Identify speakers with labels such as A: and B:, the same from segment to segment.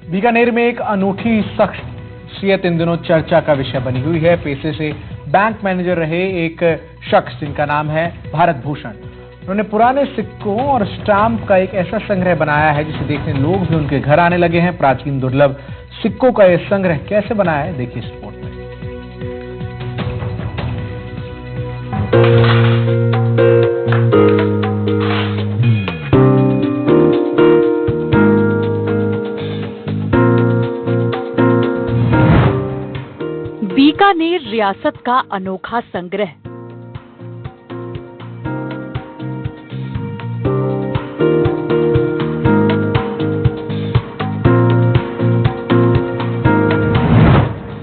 A: बीकानेर में एक अनूठी शख्सियत इन दिनों चर्चा का विषय बनी हुई है। पेशे से बैंक मैनेजर रहे एक शख्स जिनका नाम है भारत भूषण। उन्होंने पुराने सिक्कों और स्टाम्प का एक ऐसा संग्रह बनाया है जिसे देखने लोग भी उनके घर आने लगे हैं। प्राचीन दुर्लभ सिक्कों का यह संग्रह कैसे बनाया है, देखिए इस रिपोर्ट में।
B: बीकानेर रियासत का अनोखा संग्रह।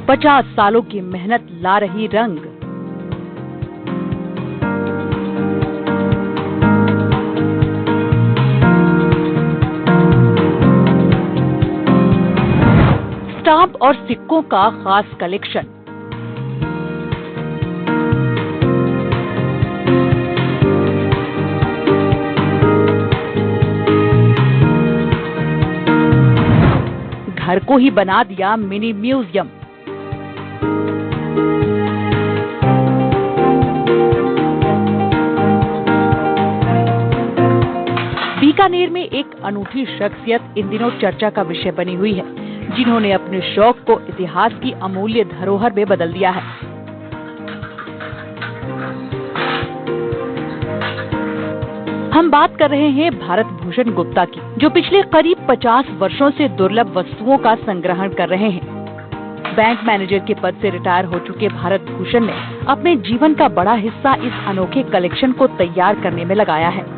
B: पचास सालों की मेहनत ला रही रंग। स्टाम्प और सिक्कों का खास कलेक्शन। घर को ही बना दिया मिनी म्यूजियम। बीकानेर में एक अनूठी शख्सियत इन दिनों चर्चा का विषय बनी हुई है, जिन्होंने अपने शौक को इतिहास की अमूल्य धरोहर में बदल दिया है। हम बात कर रहे हैं भारत भूषण गुप्ता की, जो पिछले करीब 50 वर्षों से दुर्लभ वस्तुओं का संग्रहण कर रहे हैं। बैंक मैनेजर के पद से रिटायर हो चुके भारत भूषण ने अपने जीवन का बड़ा हिस्सा इस अनोखे कलेक्शन को तैयार करने में लगाया है।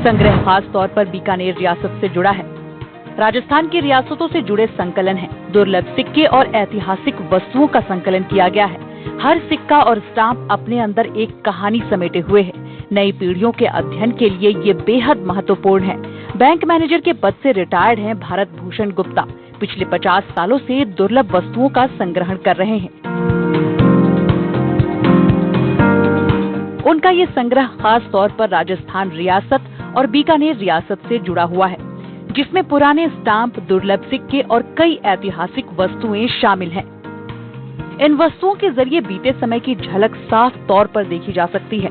B: संग्रह खास तौर पर बीकानेर रियासत से जुड़ा है। राजस्थान की रियासतों से जुड़े संकलन है। दुर्लभ सिक्के और ऐतिहासिक वस्तुओं का संकलन किया गया है। हर सिक्का और स्टाम्प अपने अंदर एक कहानी समेटे हुए है। नई पीढ़ियों के अध्ययन के लिए ये बेहद महत्वपूर्ण है। बैंक मैनेजर के पद से रिटायर्ड हैं भारत भूषण गुप्ता। पिछले 50 सालों से दुर्लभ वस्तुओं का संग्रहण कर रहे हैं। उनका ये संग्रह खास तौर पर राजस्थान रियासत और बीकानेर रियासत से जुड़ा हुआ है, जिसमें पुराने स्टाम्प, दुर्लभ सिक्के और कई ऐतिहासिक वस्तुएं शामिल हैं। इन वस्तुओं के जरिए बीते समय की झलक साफ तौर पर देखी जा सकती है।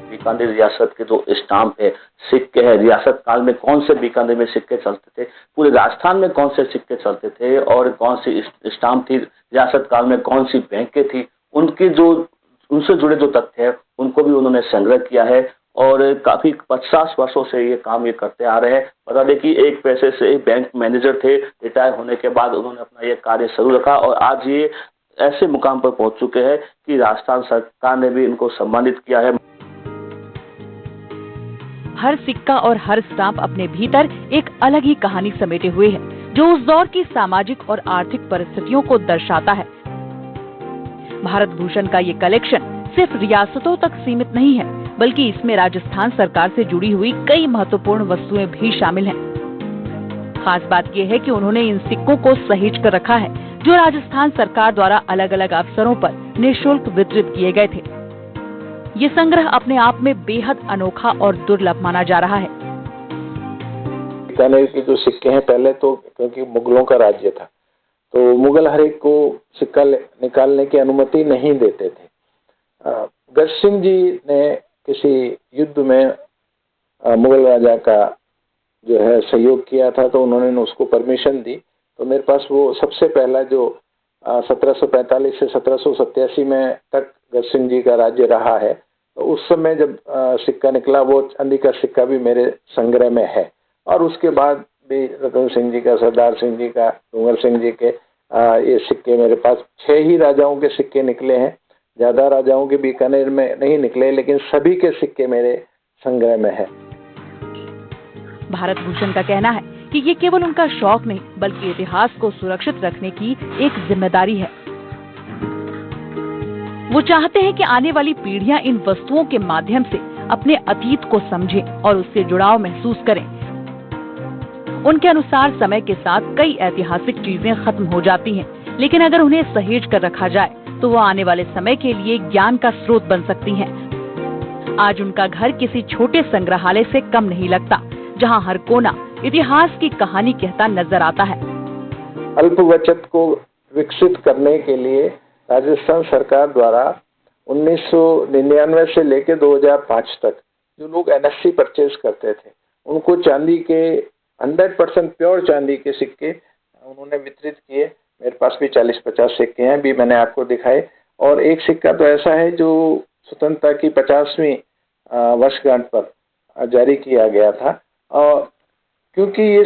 C: बीकानेर रियासत के जो स्टाम्प है, सिक्के है, रियासत काल में कौन से बीकानेर में सिक्के चलते थे, पूरे राजस्थान में कौन से सिक्के चलते थे और कौन सी स्टाम्प थी, रियासत काल में कौन सी बैंकें थी, उनकी जो उनसे जुड़े जो तथ्य है उनको भी उन्होंने संग्रह किया है। और काफी 50 वर्षों से ये काम ये करते आ रहे हैं। बता दें कि एक पैसे से बैंक मैनेजर थे, रिटायर होने के बाद उन्होंने अपना ये कार्य शुरू रखा और आज ये ऐसे मुकाम पर पहुंच चुके हैं कि राजस्थान सरकार ने भी इनको सम्मानित किया है।
B: हर सिक्का और हर स्टाम्प अपने भीतर एक अलग ही कहानी समेटे हुए है, जो उस दौर की सामाजिक और आर्थिक परिस्थितियों को दर्शाता है। भारत भूषण का ये कलेक्शन सिर्फ रियासतों तक सीमित नहीं है, बल्कि इसमें राजस्थान सरकार से जुड़ी हुई कई महत्वपूर्ण वस्तुएं भी शामिल हैं। खास बात यह है कि उन्होंने इन सिक्कों को सहेज कर रखा है, जो राजस्थान सरकार द्वारा अलग अलग अवसरों पर निःशुल्क वितरित किए गए थे। ये संग्रह अपने आप में बेहद अनोखा और दुर्लभ माना जा रहा है।
D: बीकानेर के जो सिक्के हैं, पहले तो क्योंकि मुगलों का राज्य था, तो मुगल हर एक को सिक्का निकालने की अनुमति नहीं देते थे। गज सिंह जी ने किसी युद्ध में मुगल राजा का जो है सहयोग किया था, तो उन्होंने उसको परमिशन दी। तो मेरे पास वो सबसे पहला जो 1745 से 1787 में तक गज सिंह जी का राज्य रहा है, तो उस समय जब सिक्का निकला, वो चांदी का सिक्का भी मेरे संग्रह में है। और उसके बाद भी रतन सिंह जी का, सरदार सिंह जी का, डूंगर सिंह जी के ये सिक्के मेरे पास 6 ही राजाओं के सिक्के निकले हैं। ज्यादा राजाओं के बीकानेर में नहीं निकले, लेकिन सभी के सिक्के मेरे संग्रह में है।
B: भारत भूषण का कहना है कि ये केवल उनका शौक नहीं, बल्कि इतिहास को सुरक्षित रखने की एक जिम्मेदारी है। वो चाहते हैं कि आने वाली पीढ़ियां इन वस्तुओं के माध्यम से अपने अतीत को समझें और उससे जुड़ाव महसूस करें। उनके अनुसार समय के साथ कई ऐतिहासिक चीजें खत्म हो जाती हैं, लेकिन अगर उन्हें सहेज कर रखा जाए तो वो आने वाले समय के लिए ज्ञान का स्रोत बन सकती हैं। आज उनका घर किसी छोटे संग्रहालय से कम नहीं लगता, जहां हर कोना इतिहास की कहानी कहता नजर आता है।
D: अल्प बचत को विकसित करने के लिए राजस्थान सरकार द्वारा 1999 से लेकर 2005 तक जो लोग एनएससी परचेज करते थे उनको चांदी के 100% प्योर चांदी के सिक्के उन्होंने वितरित किए। मेरे पास भी 40-50 सिक्के हैं, भी मैंने आपको दिखाए। और एक सिक्का तो ऐसा है जो स्वतंत्रता की 50वीं वर्षगांठ पर जारी किया गया था। और क्योंकि ये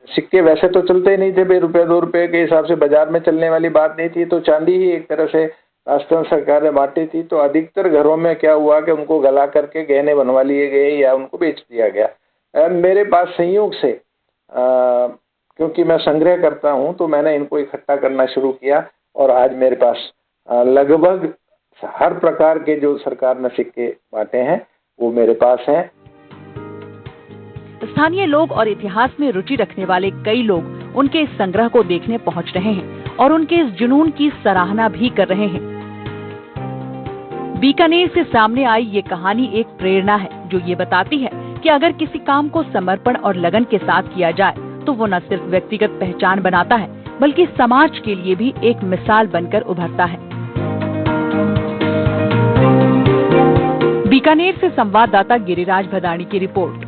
D: सिक्के वैसे तो चलते ही नहीं थे, ₹1 ₹2 के हिसाब से बाजार में चलने वाली बात नहीं थी, तो चांदी ही एक तरह से राजस्थान सरकार ने बांटी थी। तो अधिकतर घरों में क्या हुआ कि उनको गला करके गहने बनवा लिए गए या उनको बेच दिया गया। मेरे पास संयोग से क्योंकि मैं संग्रह करता हूं तो मैंने इनको इकट्ठा करना शुरू किया और आज मेरे पास लगभग हर प्रकार के जो सरकार ने सिक्के बांटे हैं वो मेरे पास हैं।
B: स्थानीय लोग और इतिहास में रुचि रखने वाले कई लोग उनके इस संग्रह को देखने पहुंच रहे हैं और उनके इस जुनून की सराहना भी कर रहे हैं। बीकानेर से सामने आई ये कहानी एक प्रेरणा है जो ये बताती है कि अगर किसी काम को समर्पण और लगन के साथ किया जाए तो वो न सिर्फ व्यक्तिगत पहचान बनाता है बल्कि समाज के लिए भी एक मिसाल बनकर उभरता है। बीकानेर से संवाददाता गिरिराज भदानी की रिपोर्ट।